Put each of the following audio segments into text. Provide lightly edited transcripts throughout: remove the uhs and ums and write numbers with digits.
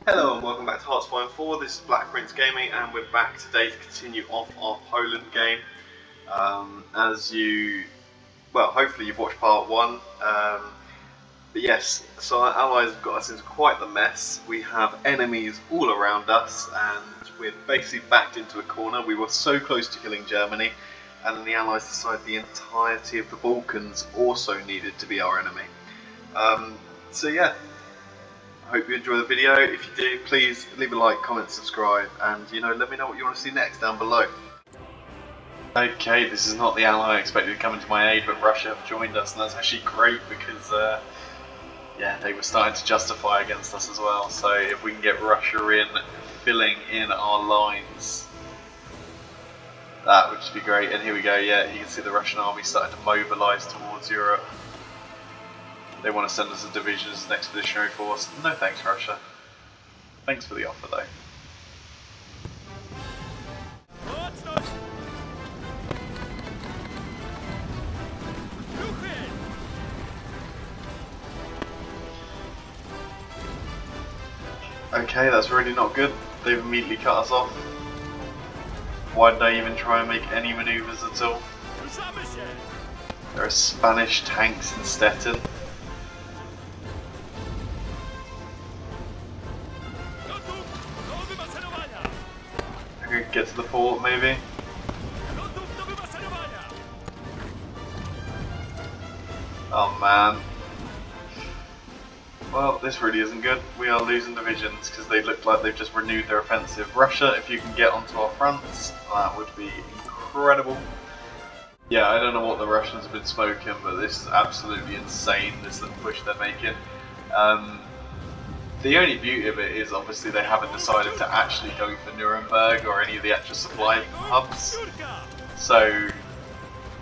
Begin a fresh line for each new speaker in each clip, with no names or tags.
Hello and welcome back to HOI4. This is Black Prince Gaming and we're back today to continue off our Poland game. Hopefully you've watched part 1. But yes, so our allies have got us into quite the mess. We have enemies all around us and we're basically backed into a corner. We were so close to killing Germany, and then the allies decided the entirety of the Balkans also needed to be our enemy. So yeah. I hope you enjoy the video. If you do, please leave a like, comment, subscribe, and let me know what you want to see next down below. Okay, this is not the ally I expected to come into my aid, but Russia have joined us, and that's actually great because they were starting to justify against us as well. So if we can get Russia in, filling in our lines, that would just be great. And here we go. Yeah, you can see the Russian army starting to mobilise towards Europe. They want to send us a division as an expeditionary force. No thanks, Russia. Thanks for the offer, though. Okay, that's really not good. They've immediately cut us off. Why did I even try and make any manoeuvres at all? There are Spanish tanks in Stettin. Get to the port, maybe. Oh man. Well, this really isn't good. We are losing divisions because they look like they've just renewed their offensive. Russia, if you can get onto our fronts, that would be incredible. Yeah, I don't know what the Russians have been smoking, but this is absolutely insane, this little push they're making. The only beauty of it is obviously they haven't decided to actually go for Nuremberg or any of the actual supply hubs. So,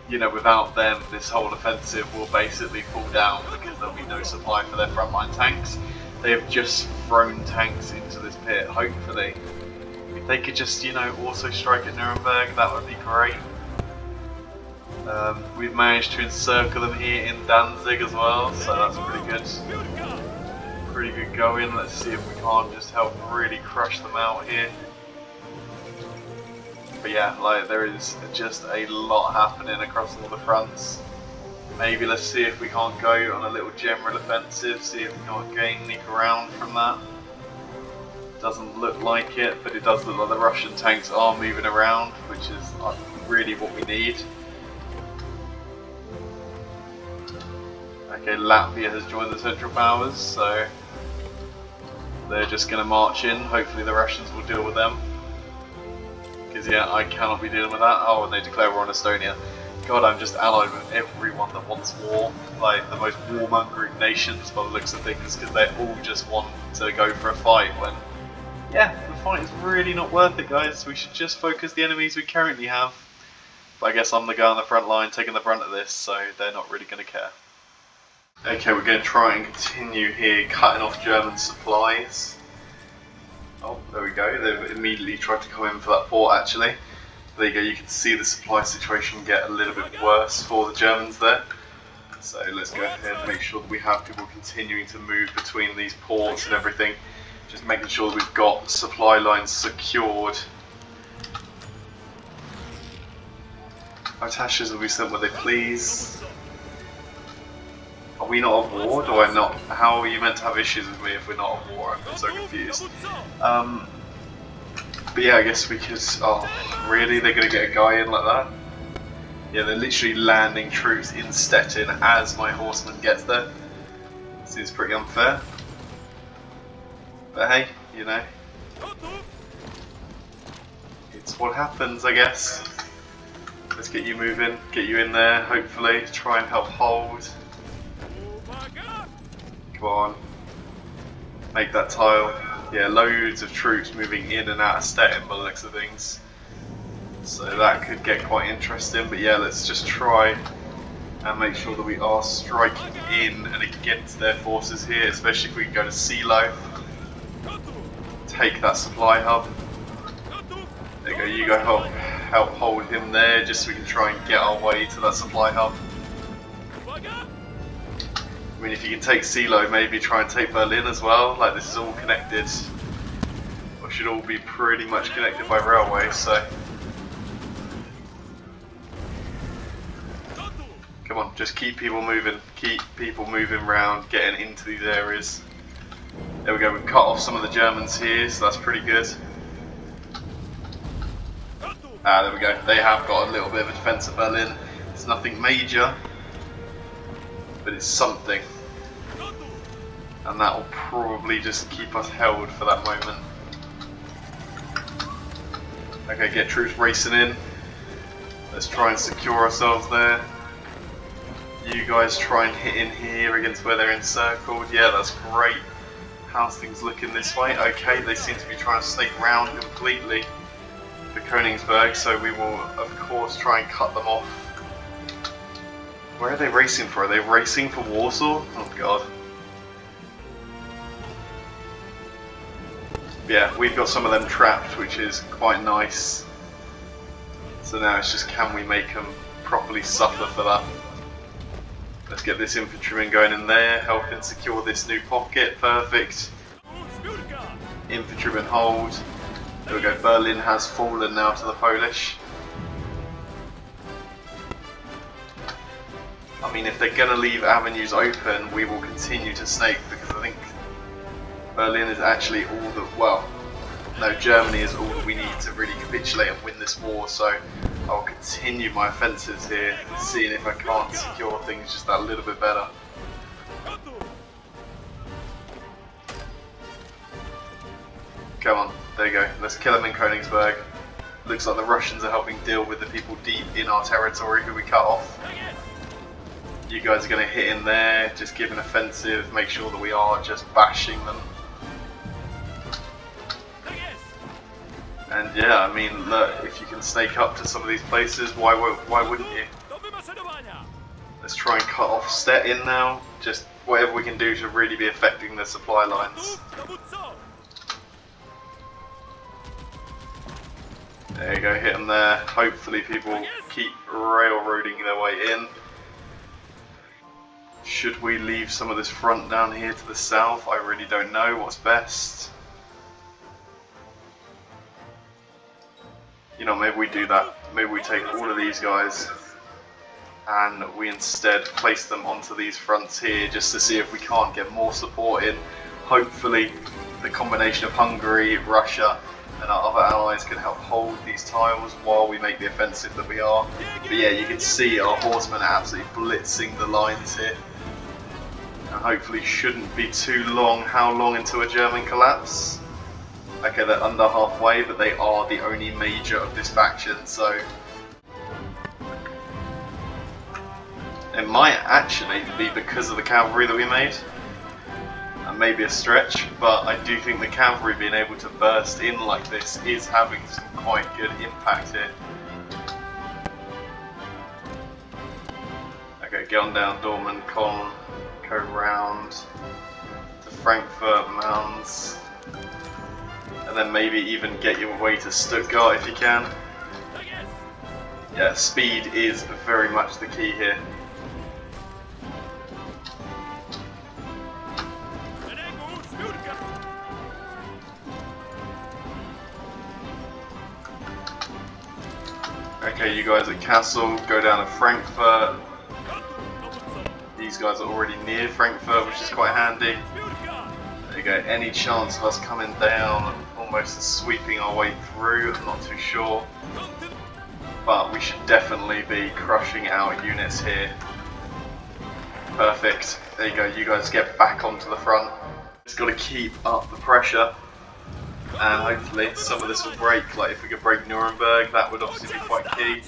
without them, this whole offensive will basically fall down because there'll be no supply for their frontline tanks. They have just thrown tanks into this pit. Hopefully, if they could just, also strike at Nuremberg, that would be great. We've managed to encircle them here in Danzig as well, so that's pretty good. Pretty good going. Let's see if we can't just help really crush them out here. But yeah, there is just a lot happening across all the fronts. Maybe let's see if we can't go on a little general offensive, see if we can't gain any ground from that. Doesn't look like it, but it does look like the Russian tanks are moving around, which is really what we need. Okay, Latvia has joined the Central Powers, so they're just going to march in. Hopefully the Russians will deal with them. Because I cannot be dealing with that. Oh, and they declare war on Estonia. God, I'm just allied with everyone that wants war. Like, the most warmongering nations by the looks of things, because they all just want to go for a fight when, the fight is really not worth it, guys. We should just focus the enemies we currently have. But I guess I'm the guy on the front line taking the brunt of this, so they're not really going to care. Okay, we're going to try and continue here, cutting off German supplies. Oh, there we go. They've immediately tried to come in for that port, actually. There you go. You can see the supply situation get a little bit worse for the Germans there. So let's go ahead and make sure that we have people continuing to move between these ports and everything. Just making sure that we've got supply lines secured. Attachers will be sent where they please. Are we not at war? Do I not? How are you meant to have issues with me if we're not at war? I'm so confused. But yeah, I guess we could... Oh, really? They're going to get a guy in like that? Yeah, they're literally landing troops in Stettin as my horseman gets there. Seems pretty unfair. But hey, it's what happens, I guess. Let's get you moving, get you in there, hopefully. Try and help hold. Come on, make that tile. Yeah, loads of troops moving in and out of Stettin by the looks of things. So that could get quite interesting, but yeah, let's just try and make sure that we are striking in and against their forces here, especially if we can go to Silo. Take that supply hub. There you go, you go help hold him there, just so we can try and get our way to that supply hub. I mean, if you can take Silo, maybe try and take Berlin as well. Like, this is all connected. should all be pretty much connected by railway, so... Come on, just keep people moving around, getting into these areas. There we go, we've cut off some of the Germans here, so that's pretty good. Ah, there we go, they have got a little bit of a defence of Berlin. It's nothing major, but it's something. And that will probably just keep us held for that moment. Okay, get troops racing in. Let's try and secure ourselves there. You guys try and hit in here against where they're encircled. Yeah, that's great. How's things looking this way? Okay, they seem to be trying to snake round completely the Königsberg, so we will of course try and cut them off. Where are they racing for? Are they racing for Warsaw? Oh god. Yeah, we've got some of them trapped, which is quite nice. So now it's just, can we make them properly suffer for that? Let's get this infantryman going in there, helping secure this new pocket. Perfect. Infantryman hold. There we go, Berlin has fallen now to the Polish. I mean, if they're going to leave avenues open, we will continue to snake, because I think Berlin is actually all that, well, no, Germany is all that we need to really capitulate and win this war, so I'll continue my offensives here, seeing if I can't secure things just that little bit better. Come on, there you go, let's kill them in Königsberg. Looks like the Russians are helping deal with the people deep in our territory who we cut off. You guys are going to hit in there, just give an offensive, make sure that we are just bashing them. And yeah, I mean, look, if you can snake up to some of these places, why wouldn't you? Let's try and cut off Stettin now, just whatever we can do to really be affecting the supply lines. There you go, hit them there. Hopefully people keep railroading their way in. Should we leave some of this front down here to the south? I really don't know what's best. You know, maybe we do that. Maybe we take all of these guys and we instead place them onto these fronts here just to see if we can't get more support in. Hopefully the combination of Hungary, Russia and our other allies can help hold these tiles while we make the offensive that we are. But yeah, you can see our horsemen are absolutely blitzing the lines here. And hopefully shouldn't be too long. How long into a German collapse? Okay, they're under halfway, but they are the only major of this faction, so it might actually be because of the cavalry that we made. And maybe a stretch, but I do think the cavalry being able to burst in like this is having some quite good impact here. Okay, get on down Dortmund, Cologne, go round to Frankfurt, Mainz. And then maybe even get your way to Stuttgart if you can. Yeah, speed is very much the key here. Okay, you guys at Kassel, go down to Frankfurt. These guys are already near Frankfurt, which is quite handy. There you go, any chance of us coming down, almost sweeping our way through, I'm not too sure. But we should definitely be crushing our units here. Perfect, there you go, you guys get back onto the front. Just got to keep up the pressure. And hopefully some of this will break, like if we could break Nuremberg, that would obviously be quite key.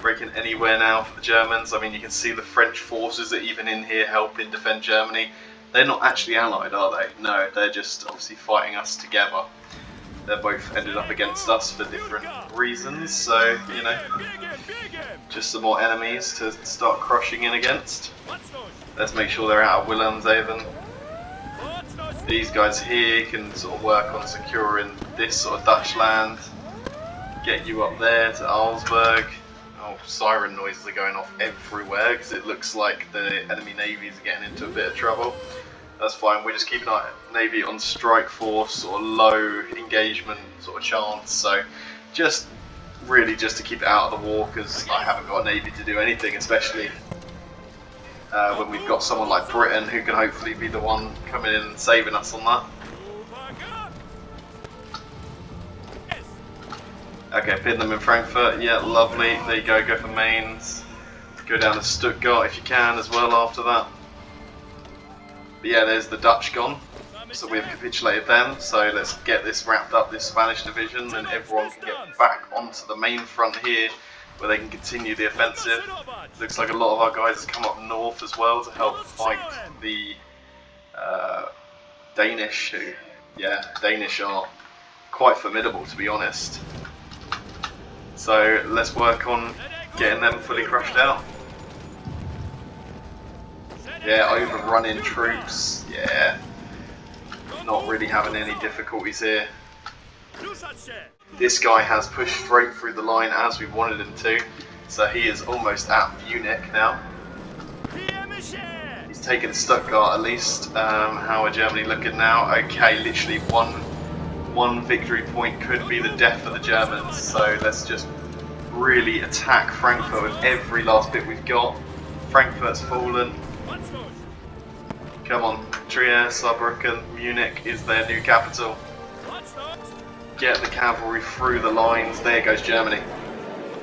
Breaking anywhere now for the Germans. I mean, you can see the French forces are even in here helping defend Germany. They're not actually allied, are they? No, they're just obviously fighting us together. They're both ended up against us for different reasons, so, you know, just some more enemies to start crushing in against. Let's make sure they're out of Wilhelmshaven. These guys here can sort of work on securing this sort of Dutch land. Get you up there to Augsburg. Oh, siren noises are going off everywhere because it looks like the enemy navies are getting into a bit of trouble. That's fine. We're just keeping our navy on strike force or low engagement sort of chance. So just really just to keep it out of the war, because I haven't got a navy to do anything, especially when we've got someone like Britain who can hopefully be the one coming in and saving us on that. Okay, pin them in Frankfurt. Yeah, lovely. There you go. Go for Mainz. Go down to Stuttgart if you can as well after that. But yeah, there's the Dutch gone. So we've capitulated them. So let's get this wrapped up, this Spanish division, and everyone can get back onto the main front here where they can continue the offensive. Looks like a lot of our guys have come up north as well to help fight the Danish, who, yeah, Danish are quite formidable, to be honest. So let's work on getting them fully crushed out. Yeah, overrunning troops, yeah. Not really having any difficulties here. This guy has pushed straight through the line as we wanted him to, so he is almost at Munich now. He's taken Stuttgart at least. How are Germany looking now? Okay, literally one victory point could be the death of the Germans, so let's just really attack Frankfurt with every last bit we've got. Frankfurt's fallen. Come on, Trier, Saarbrücken, Munich is their new capital. Get the cavalry through the lines. There goes Germany.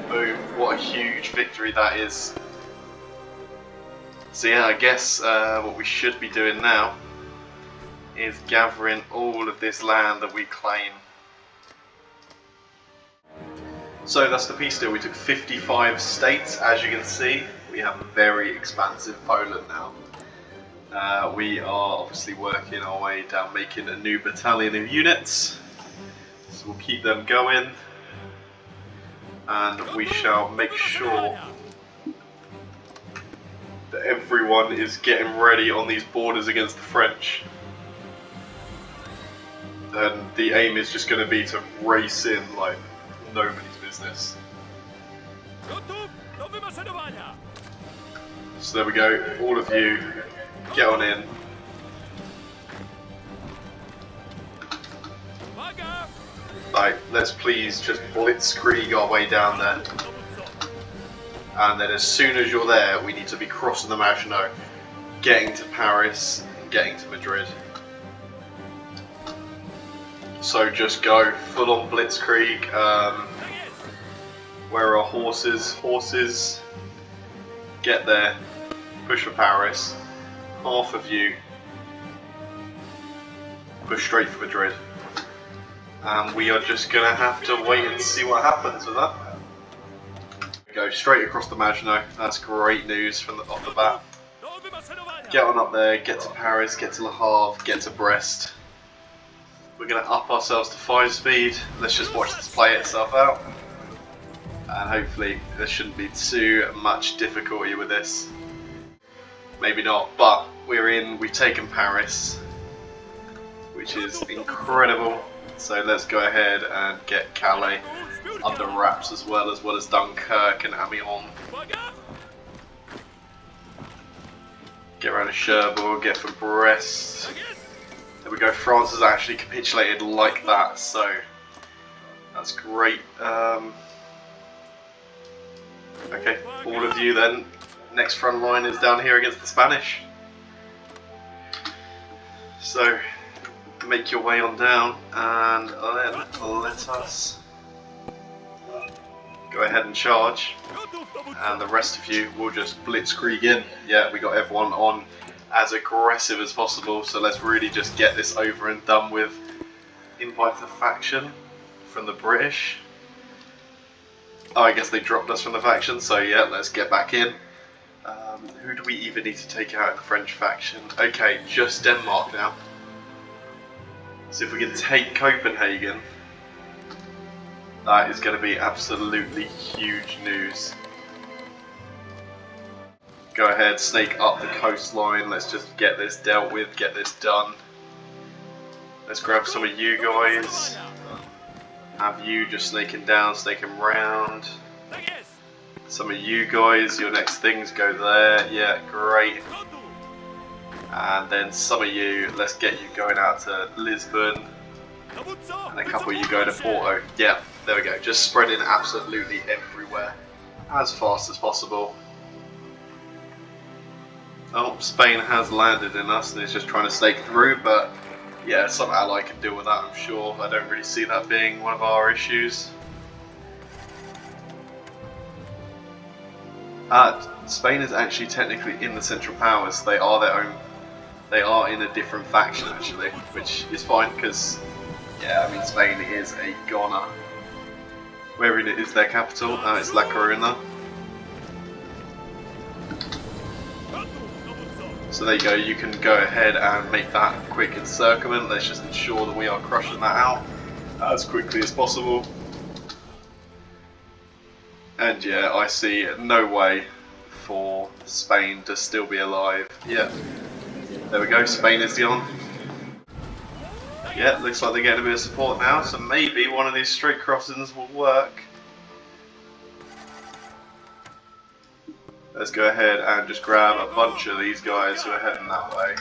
Boom, what a huge victory that is. So yeah, I guess what we should be doing now is gathering all of this land that we claim. So that's the peace deal. We took 55 states, as you can see. We have a very expansive Poland now. We are obviously working our way down, making a new battalion of units. So we'll keep them going. And we shall make sure that everyone is getting ready on these borders against the French. And the aim is just going to be to race in like nobody's business. So there we go, all of you, get on in. Like, let's please just blitzkrieg our way down there. And then as soon as you're there, we need to be crossing the Maginot, getting to Paris, and getting to Madrid. So just go full on blitzkrieg. Where are horses? Horses. Get there. Push for Paris. Half of you push straight for Madrid. And we are just going to have to wait and see what happens with that. Go straight across the Maginot. That's great news from off the bat. Get on up there, get to Paris, get to Le Havre, get to Brest. We're going to up ourselves to 5 speed. Let's just watch this play itself out. And hopefully there shouldn't be too much difficulty with this. Maybe not, but we've taken Paris, which is incredible. So let's go ahead and get Calais under wraps as well as Dunkirk and Amiens. Get around to Cherbourg, get for Brest. There we go, France has actually capitulated like that, so that's great. Okay, all of you then, next front line is down here against the Spanish. So, make your way on down and then let us go ahead and charge. And the rest of you will just blitzkrieg in. Yeah, we got everyone on as aggressive as possible, so let's really just get this over and done with. Invite the faction from the British. Oh, I guess they dropped us from the faction, so yeah, let's get back in. Who do we even need to take out in the French faction? Okay, just Denmark now. So if we can take Copenhagen, that is going to be absolutely huge news. Go ahead, snake up the coastline, let's just get this dealt with, get this done. Let's grab some of you guys. Have you just snaking down, snaking round. Some of you guys, your next things go there, yeah, great. And then some of you, let's get you going out to Lisbon. And a couple of you going to Porto. Yeah, there we go. Just spreading absolutely everywhere as fast as possible. Oh, Spain has landed in us and is just trying to snake through, but yeah, some ally can deal with that, I'm sure. I don't really see that being one of our issues. Spain is actually technically in the Central Powers. They are their own. They are in a different faction actually, which is fine because, yeah, I mean Spain is a goner. Where is their capital? It's La Coruña. So there you go, you can go ahead and make that quick encirclement. Let's just ensure that we are crushing that out as quickly as possible. And yeah, I see no way for Spain to still be alive. Yeah, there we go, Spain is on. Yeah, looks like they're getting a bit of support now, so maybe one of these straight crossings will work. Let's go ahead and just grab a bunch of these guys who are heading that way.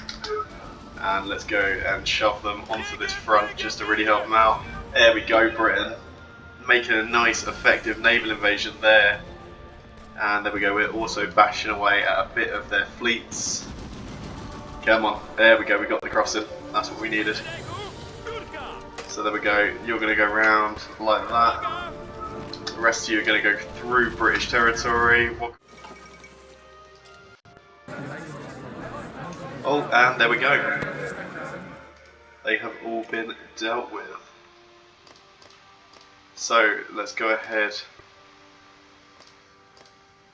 And let's go and shove them onto this front just to really help them out. There we go, Britain. Making a nice effective naval invasion there. And there we go, we're also bashing away at a bit of their fleets. Come on, there we go, we got the crossing. That's what we needed. So there we go, you're going to go round like that. The rest of you are going to go through British territory. Oh, and there we go. They have all been dealt with. So let's go ahead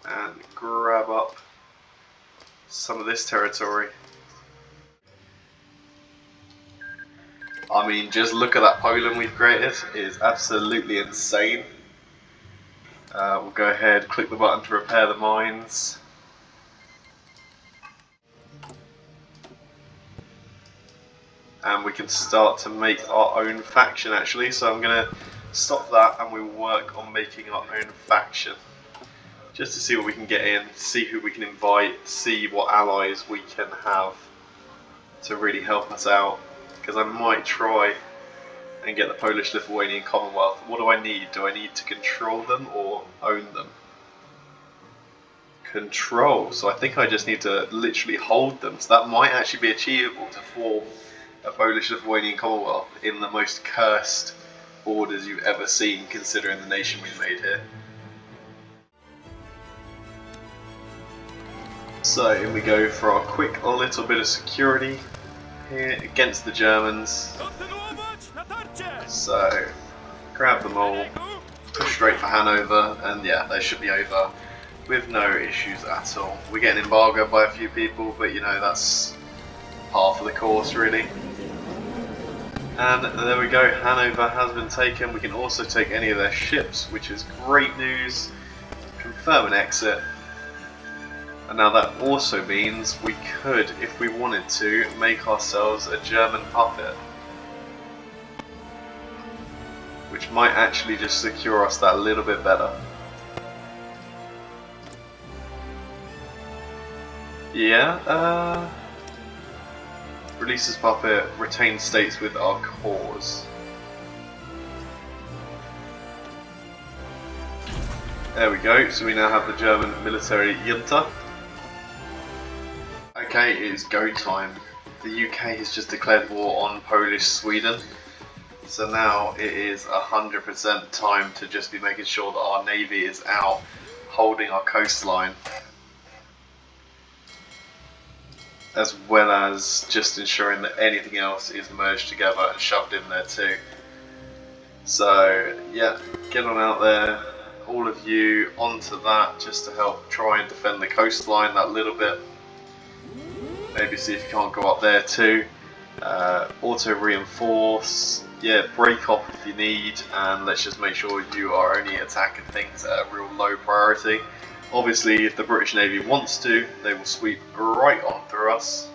and grab up some of this territory. I mean, just look at that Poland we've created. It is absolutely insane. We'll go ahead, click the button to repair the mines. And we can start to make our own faction actually, so I'm going to stop that and we'll work on making our own faction. Just to see what we can get in, see who we can invite, see what allies we can have to really help us out. Because I might try and get the Polish-Lithuanian Commonwealth. What do I need? Do I need to control them or own them? Control, so I think I just need to literally hold them. So that might actually be achievable to form a Polish-Lithuanian Commonwealth in the most cursed borders you've ever seen, considering the nation we've made here. So in we go for our quick little bit of security here against the Germans. So grab them all, push straight for Hanover, and yeah, they should be over with no issues at all. We're getting embargoed by a few people, but you know, that's par for the course really. And there we go, Hanover has been taken. We can also take any of their ships, which is great news. Confirm an exit. And now that also means we could, if we wanted to, make ourselves a German puppet. Which might actually just secure us that a little bit better. Yeah, releases puppet, retain states with our cause. There we go, so we now have the German military junta. Okay, it is go time. The UK has just declared war on Polish Sweden. So now it is 100% time to just be making sure that our navy is out holding our coastline. As well as just ensuring that anything else is merged together and shoved in there too. So yeah, get on out there, all of you onto that just to help try and defend the coastline that little bit. Maybe see if you can't go up there too. Auto reinforce, yeah, break off if you need, and let's just make sure you are only attacking things at a real low priority. Obviously, if the British Navy wants to, they will sweep right on through us.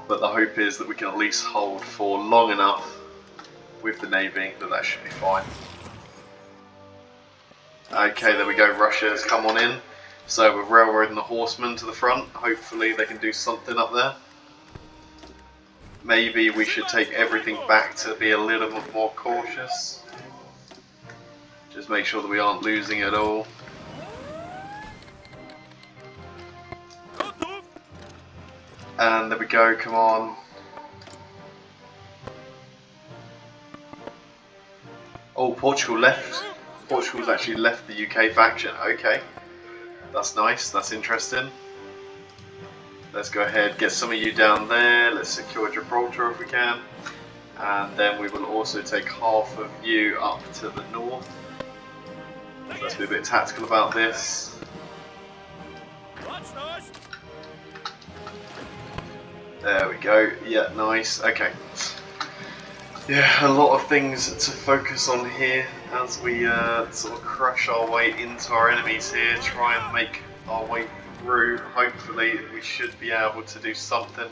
But the hope is that we can at least hold for long enough with the Navy that should be fine. Okay, there we go, Russia has come on in. So we're railroading the horsemen to the front. Hopefully they can do something up there. maybe we should take everything back to be a little bit more cautious. Just make sure that we aren't losing it all. And there we go, come on. Oh, Portugal left. Portugal's actually left the UK faction. Okay. That's nice, that's interesting. Let's go ahead, get some of you down there. Let's secure Gibraltar if we can. And then we will also take half of you up to the north. Let's be a bit tactical about this. There we go. Yeah, nice. Okay. Yeah, a lot of things to focus on here as we sort of crush our way into our enemies here, try and make our way through. Hopefully we should be able to do something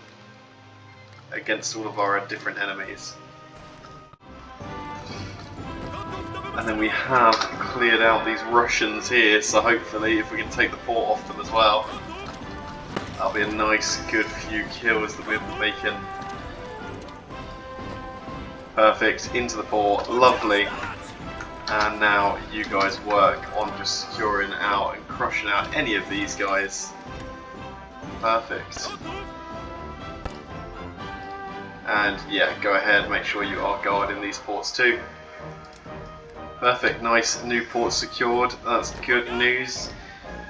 against all of our different enemies. And then we have cleared out these Russians here, so hopefully if we can take the port off them as well, that'll be a nice good few kills that we're making. Perfect, into the port, lovely. And now you guys work on just securing out and crushing out any of these guys. Perfect. And yeah, go ahead, make sure you are guarding these ports too. Perfect, nice, new port secured, that's good news.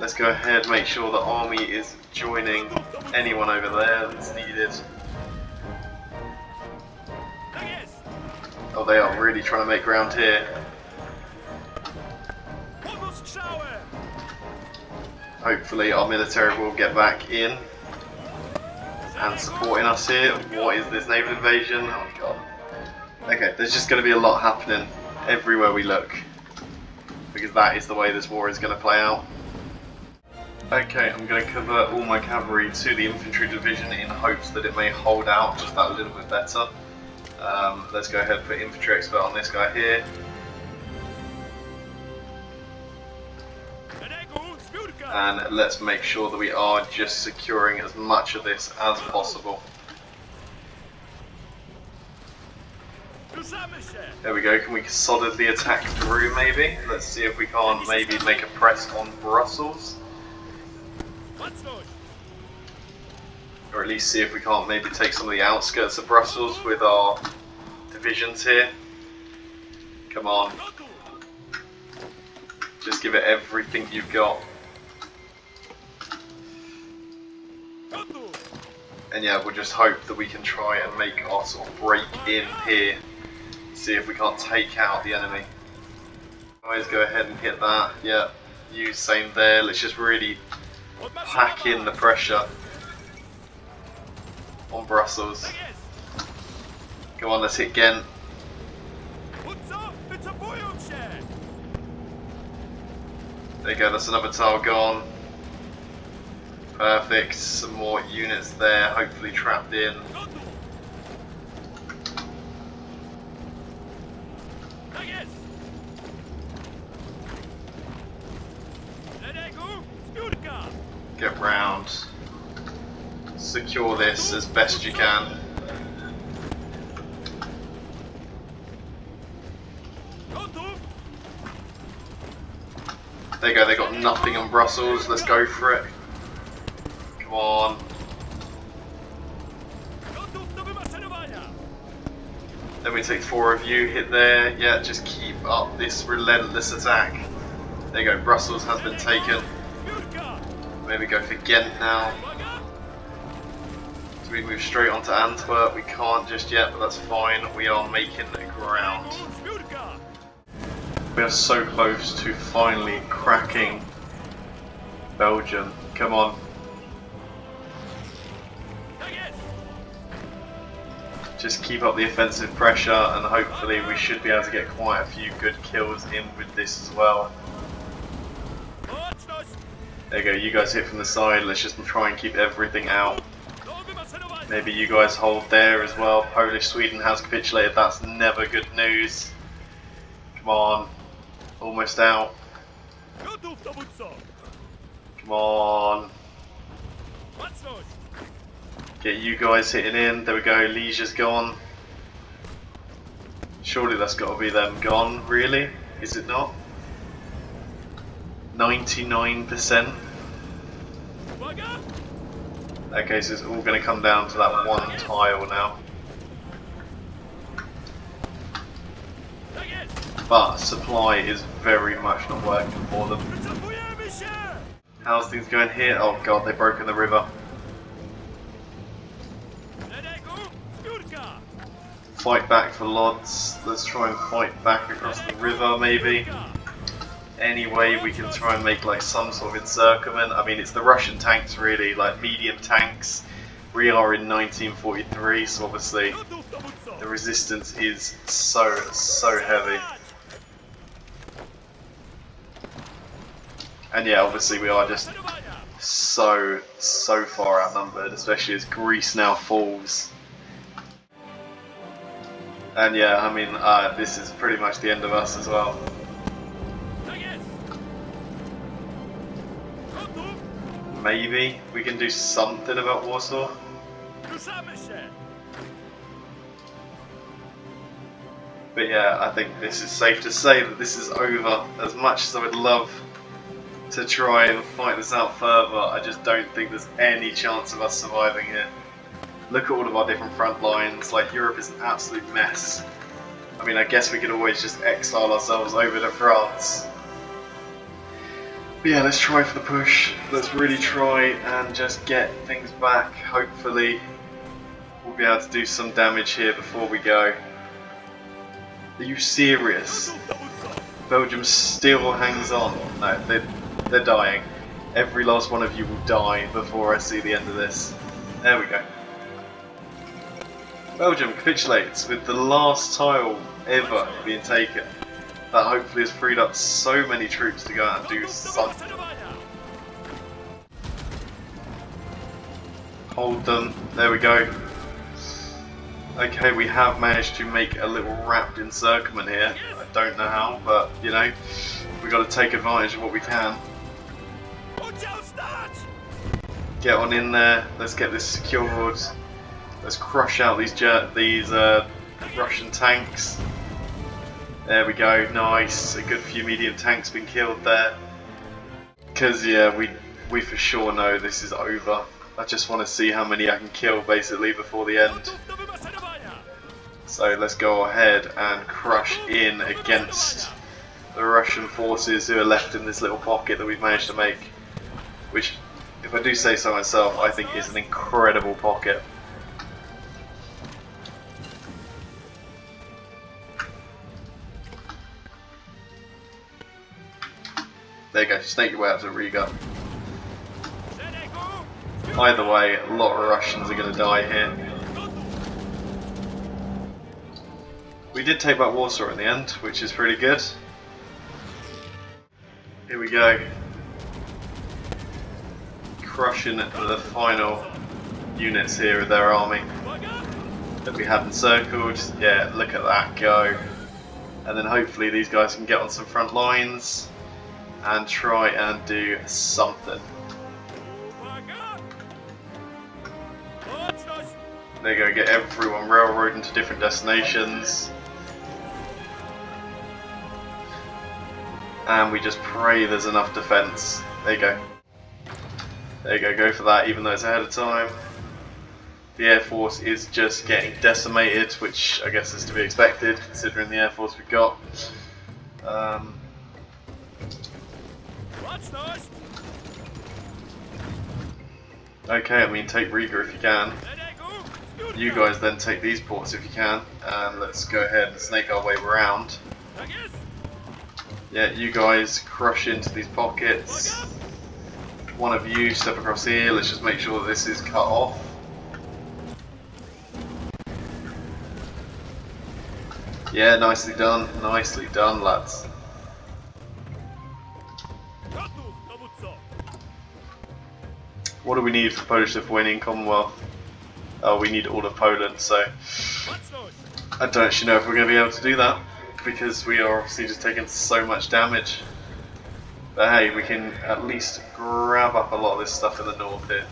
Let's go ahead, make sure the army is joining anyone over there that's needed. Oh, they are really trying to make ground here. Hopefully our military will get back in and supporting us here. What is this naval invasion? Oh god. Okay, there's just going to be a lot happening everywhere we look, because that is the way this war is going to play out. Okay, I'm going to convert all my cavalry to the infantry division in hopes that it may hold out just that little bit better. Let's go ahead and put infantry expert on this guy here. And let's make sure that we are just securing as much of this as possible. There we go, can we solidly attack through maybe? Let's see if we can't maybe make a press on Brussels. Or at least see if we can't maybe take some of the outskirts of Brussels with our divisions here. Come on. Just give it everything you've got. And yeah, we'll just hope that we can try and make our sort of break in here. See if we can't take out the enemy. Guys, go ahead and hit that. Yeah, you same there. Let's just really pack in the pressure on Brussels. Come on, let's hit Ghent. There you go, that's another tile gone. Perfect, some more units there, hopefully trapped in. Get round. Secure this as best you can. There you go, they got nothing on Brussels, let's go for it. Come on. Then we take 4 of you, hit there. Yeah, just keep up this relentless attack. There you go, Brussels has been taken. Maybe go for Ghent now. So we move straight onto Antwerp. We can't just yet, but that's fine. We are making ground. We are so close to finally cracking Belgium. Come on. Just keep up the offensive pressure and hopefully we should be able to get quite a few good kills in with this as well. There you go, you guys hit from the side, let's just try and keep everything out. Maybe you guys hold there as well. Polish Sweden has capitulated, that's never good news. Come on, almost out. Come on. Get you guys hitting in. There we go. Liege's gone. Surely that's got to be them gone, really? Is it not? 99%? Okay, so it's all going to come down to that one tile now. But supply is very much not working for them. How's things going here? Oh god, they've broken the river. Fight back for Lodz. Let's try and fight back across the river, maybe. Any way we can try and make like some sort of encirclement. I mean, it's the Russian tanks really, like medium tanks. We are in 1943, so obviously the resistance is so heavy. And yeah, obviously we are just so far outnumbered, especially as Greece now falls. And yeah, I mean, this is pretty much the end of us as well. Maybe we can do something about Warsaw. But yeah, I think this is safe to say that this is over. As much as I would love to try and fight this out further, I just don't think there's any chance of us surviving it. Look at all of our different front lines, like Europe is an absolute mess. I mean, I guess we could always just exile ourselves over to France. But yeah, let's try for the push. Let's really try and just get things back. Hopefully we'll be able to do some damage here before we go. Are you serious? Belgium still hangs on. No, they're dying. Every last one of you will die before I see the end of this. There we go. Belgium capitulates with the last tile ever being taken. That hopefully has freed up so many troops to go out and do something. Hold them. There we go. Okay, we have managed to make a little wrapped encirclement here. I don't know how, but you know, we got to take advantage of what we can. Get on in there. Let's get this secured. Let's crush out these Russian tanks. There we go. Nice. A good few medium tanks been killed there. Because yeah, we for sure know this is over. I just want to see how many I can kill basically before the end. So let's go ahead and crush in against the Russian forces who are left in this little pocket that we've managed to make. Which, if I do say so myself, I think is an incredible pocket. There you go, snake your way out to Riga. Either way, a lot of Russians are going to die here. We did take back Warsaw in the end, which is pretty good. Here we go. Crushing the final units here of their army that we had encircled. Yeah, look at that go. And then hopefully these guys can get on some front lines and try and do something. There you go, get everyone railroading to different destinations. And we just pray there's enough defense. There you go. There you go, go for that even though it's ahead of time. The Air Force is just getting decimated, which I guess is to be expected considering the Air Force we've got. Okay, I mean take Riga if you can. You guys then take these ports if you can, and let's go ahead and snake our way around. Yeah, you guys crush into these pockets. One of you step across here, let's just make sure that this is cut off. Yeah, nicely done, lads. What do we need for Polish Lithuanian Commonwealth? Oh, we need all of Poland, so I don't actually know if we're going to be able to do that because we are obviously just taking so much damage. But hey, we can at least grab up a lot of this stuff in the north here.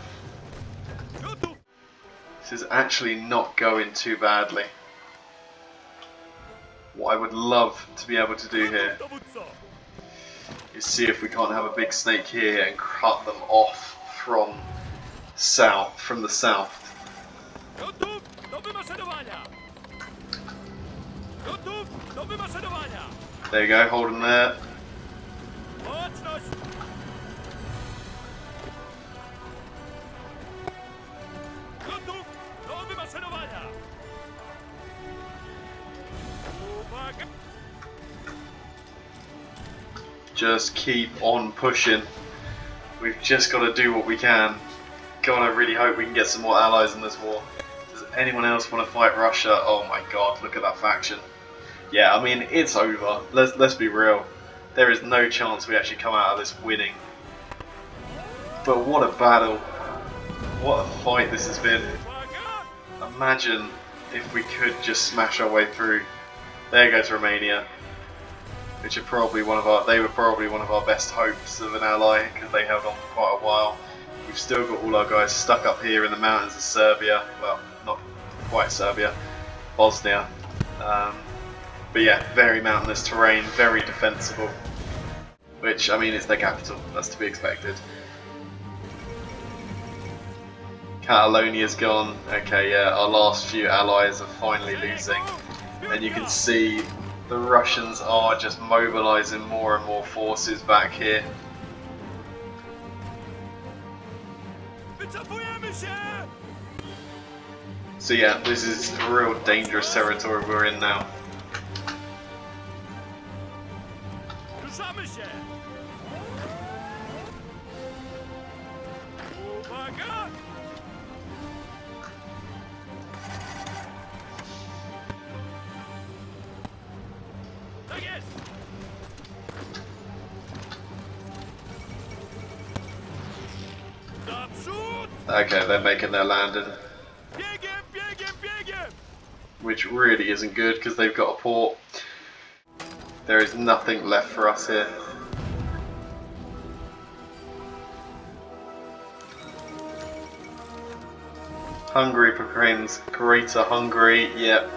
This is actually not going too badly. What I would love to be able to do here is see if we can't have a big snake here and cut them off from the south. There you go, hold them there. Just keep on pushing. We've just got to do what we can. God, I really hope we can get some more allies in this war. Does anyone else want to fight Russia? Oh my god, look at that faction. Yeah, I mean, it's over. Let's be real. There is no chance we actually come out of this winning. But what a battle. What a fight this has been. Imagine if we could just smash our way through. There goes Romania. Which are probably they were probably one of our best hopes of an ally, because they held on for quite a while. We've still got all our guys stuck up here in the mountains of Serbia. Well, not quite Serbia, Bosnia. But yeah, very mountainous terrain, very defensible. Which, I mean, it's their capital, that's to be expected. Catalonia's gone. Okay, yeah, our last few allies are finally losing. And you can see the Russians are just mobilising more and more forces back here. So yeah, this is a real dangerous territory we're in now. Okay, they're making their landing, which really isn't good because they've got a port. There is nothing left for us here. Hungary proclaims Greater Hungary, yep.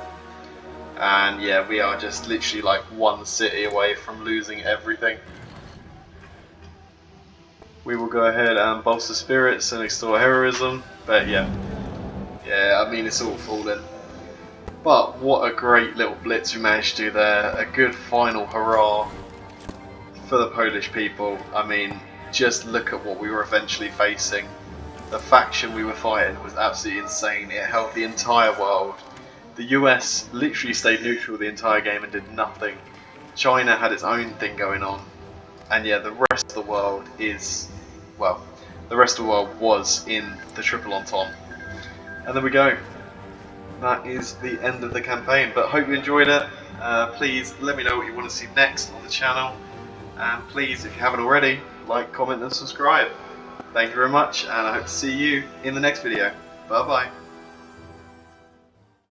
And yeah, we are just literally like one city away from losing everything. We will go ahead and bolster spirits and extort heroism, but yeah, I mean, it's all fallen. But what a great little blitz we managed to do there, a good final hurrah for the Polish people. I mean, just look at what we were eventually facing. The faction we were fighting was absolutely insane. It held the entire world. The US literally stayed neutral the entire game and did nothing. China had its own thing going on. And yeah, the rest of the world is, well, the rest of the world was in the Triple Entente. And there we go. That is the end of the campaign. But hope you enjoyed it. Please let me know what you want to see next on the channel. And please, if you haven't already, like, comment and subscribe. Thank you very much, and I hope to see you in the next video. Bye bye.